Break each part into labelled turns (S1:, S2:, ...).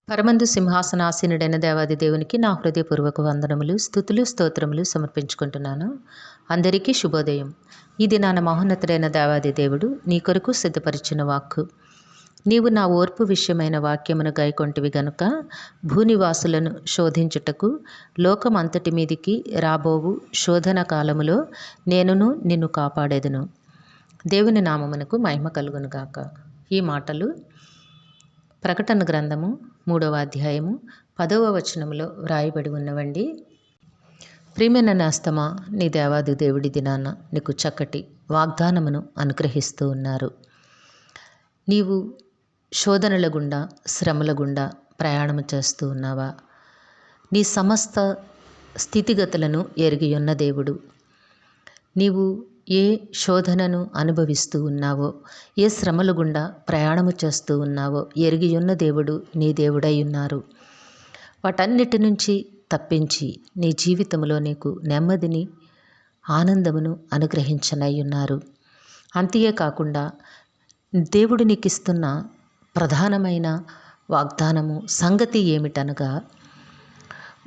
S1: పరమందు సింహాసనాసీనుడైన దేవాది దేవునికి నా హృదయపూర్వక వందనములు, స్తుతులు, స్తోత్రములు సమర్పించుకుంటున్నాను. అందరికీ శుభోదయం. ఇది నా మహోన్నతుడైన దేవాది దేవుడు నీ కొరకు సిద్ధపరిచిన వాక్కు. నీవు నా ఓర్పు విషయమైన వాక్యమును గైకొంటివి గనుక భూనివాసులను శోధించుటకు లోకమంతటి మీదికి రాబోవు శోధన కాలములో నేనును నిన్ను కాపాడేదను. దేవుని నామమునకు మహిమ కలుగునుగాక. ఈ మాటలు ప్రకటన గ్రంథము 3వ అధ్యాయము 10వ వచనములో వ్రాయబడి ఉన్నవండి. ప్రియమైన నేస్తమా, నీ దేవాది దేవుడి దినాన నీకు చక్కటి వాగ్దానమును అనుగ్రహిస్తూ ఉన్నారు. నీవు శోధనల గుండా, శ్రమల గుండా ప్రయాణము చేస్తూ ఉన్నావా? నీ సమస్త స్థితిగతులను ఎరిగి ఉన్న దేవుడు. నీవు ఏ శోధనను అనుభవిస్తూ ఉన్నావో, ఏ శ్రమల గుండా ప్రయాణము చేస్తూ ఉన్నావో ఎరిగి ఉన్న దేవుడు నీ దేవుడై ఉన్నారు. వాటన్నిటి నుంచి తప్పించి నీ జీవితంలో నీకు నెమ్మదిని, ఆనందమును అనుగ్రహించనై ఉన్నారు. అంతేకాకుండా దేవుడు నీకు ఇస్తున్న ప్రధానమైన వాగ్దానము సంగతి ఏమిటనగా,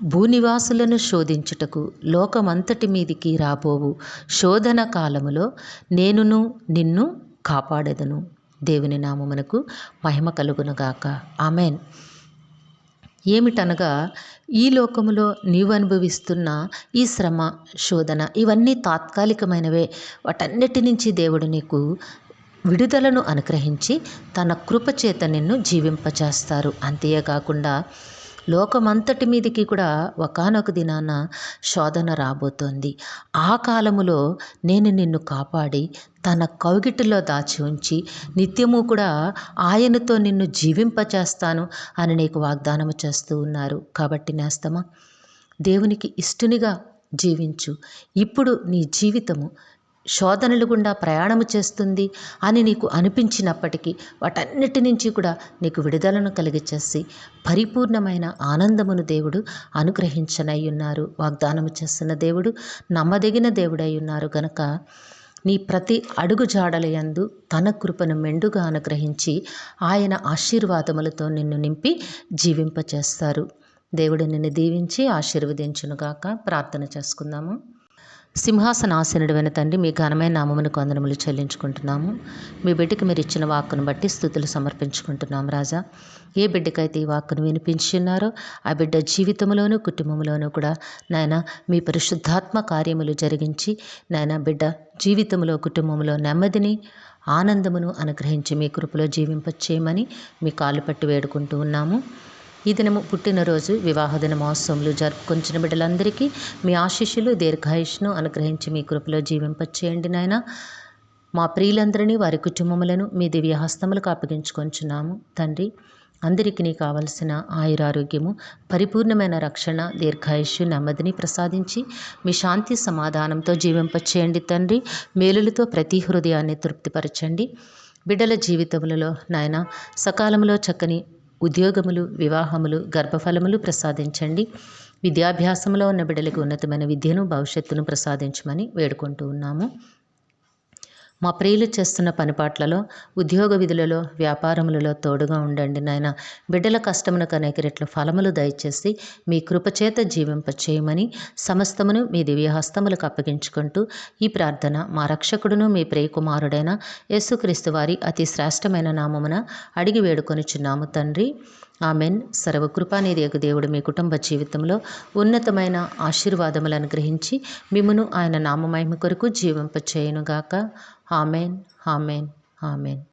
S1: భూనివాసులను శోధించుటకు లోకమంతటి మీదికి రాబోవు శోధన కాలములో నేనును నిన్ను కాపాడెదను. దేవుని నామమునకు మహిమ కలుగునుగాక. ఆమెన్. ఏమిటనగా, ఈ లోకములో నీవు అనుభవిస్తున్న ఈ శ్రమ, శోధన ఇవన్నీ తాత్కాలికమైనవే. వాటన్నిటి నుంచి దేవుడు నీకు విడుదలను అనుగ్రహించి తన కృపచేత నిన్ను జీవింపచేస్తారు. అంతేకాకుండా లోకమంతటి మీదకి కూడా ఒకానొక దినాన శోధన రాబోతోంది. ఆ కాలములో నేను నిన్ను కాపాడి తన కౌగిటిలో దాచి ఉంచి నిత్యము కూడా ఆయనతో నిన్ను జీవింపచేస్తాను అని నీకు వాగ్దానము చేస్తూ ఉన్నారు. కాబట్టి నేస్తమా, దేవునికి ఇష్టునిగా జీవించు. ఇప్పుడు నీ జీవితము శోధనలు గుండా ప్రయాణము చేస్తుంది అని నీకు అనిపించినప్పటికీ వాటన్నిటి నుంచి కూడా నీకు విడుదలను కలిగచేసి పరిపూర్ణమైన ఆనందమును దేవుడు అనుగ్రహించనై ఉన్నారు. వాగ్దానము చేస్తున్న దేవుడు నమ్మదగిన దేవుడై ఉన్నారు గనక నీ ప్రతి అడుగు జాడలయందు తన కృపను మెండుగా అనుగ్రహించి ఆయన ఆశీర్వాదములతో నిన్ను నింపి జీవింపచేస్తారు. దేవుడు నిన్ను దీవించి ఆశీర్వదించునుగాక. ప్రార్థన చేసుకుందాము. సింహాసనాసీనుడైన తండ్రి, మీ ఘనమైన నామమునకు వందనములు చెల్లించుకుంటున్నాము. మీ బిడ్డకి మీరు ఇచ్చిన వాక్కును బట్టి స్తుతులు సమర్పించుకుంటున్నాం రాజా. ఏ బిడ్డకైతే ఈ వాక్కును వినిపించున్నారో ఆ బిడ్డ జీవితంలోనూ కుటుంబంలోనూ కూడా నాయన మీ పరిశుద్ధాత్మ కార్యములు జరిగించి నాయన బిడ్డ జీవితంలో, కుటుంబంలో నెమ్మదిని, ఆనందమును అనుగ్రహించి మీ కృపలో జీవింపచేయమని మీ కాళ్ళు పట్టి వేడుకుంటూ ఉన్నాము. ఈ దినము పుట్టినరోజు, వివాహ దిన మహోత్సవములు జరుపుకొంచిన బిడ్డలందరికీ మీ ఆశీస్సులు, దీర్ఘాయుష్ను అనుగ్రహించి మీ కృపలో జీవింపచేయండి నాయన. మా ప్రియులందరినీ, వారి కుటుంబములను మీ దివ్య హస్తములకు అప్పగించుకొంచున్నాము తండ్రి. అందరికీ నీ కావలసిన ఆయురారోగ్యము, పరిపూర్ణమైన రక్షణ, దీర్ఘాయుష్యు, నెమ్మదిని ప్రసాదించి మీ శాంతి సమాధానంతో జీవింపచేయండి తండ్రి. మేలులతో ప్రతి హృదయాన్ని తృప్తిపరచండి. బిడ్డల జీవితములలో నాయన సకాలంలో చక్కని ఉద్యోగములు, వివాహములు, గర్భఫలములు ప్రసాదించండి. విద్యాభ్యాసంలో ఉన్న బిడ్డలకు ఉన్నతమైన విద్యను, భవిష్యత్తును ప్రసాదించమని వేడుకుంటూ ఉన్నాము. మా ప్రియులు చేస్తున్న పనిపాట్లలో, ఉద్యోగ విధులలో, వ్యాపారములలో తోడుగా ఉండండి నాయన. బిడ్డల కష్టమునకు అనేక రెట్ల ఫలములు దయచేసి మీ కృపచేత జీవింపచేయమని సమస్తమును మీ దివ్య హస్తములకు అప్పగించుకుంటూ ఈ ప్రార్థన మా రక్షకుడును మీ ప్రియకుమారుడైన యేసుక్రీస్తు వారి అతి శ్రేష్టమైన నామమున అడిగి వేడుకొనిచున్నాము తండ్రి. ఆమెన్. సర్వకృపానిధియగు దేవుడు మీ కుటుంబ జీవితంలో ఉన్నతమైన ఆశీర్వాదములను అనుగ్రహించి మిమ్మును ఆయన నామమహిమ కొరకు జీవింపచేయునుగాక. ఆమెన్. ఆమెన్. ఆమెన్.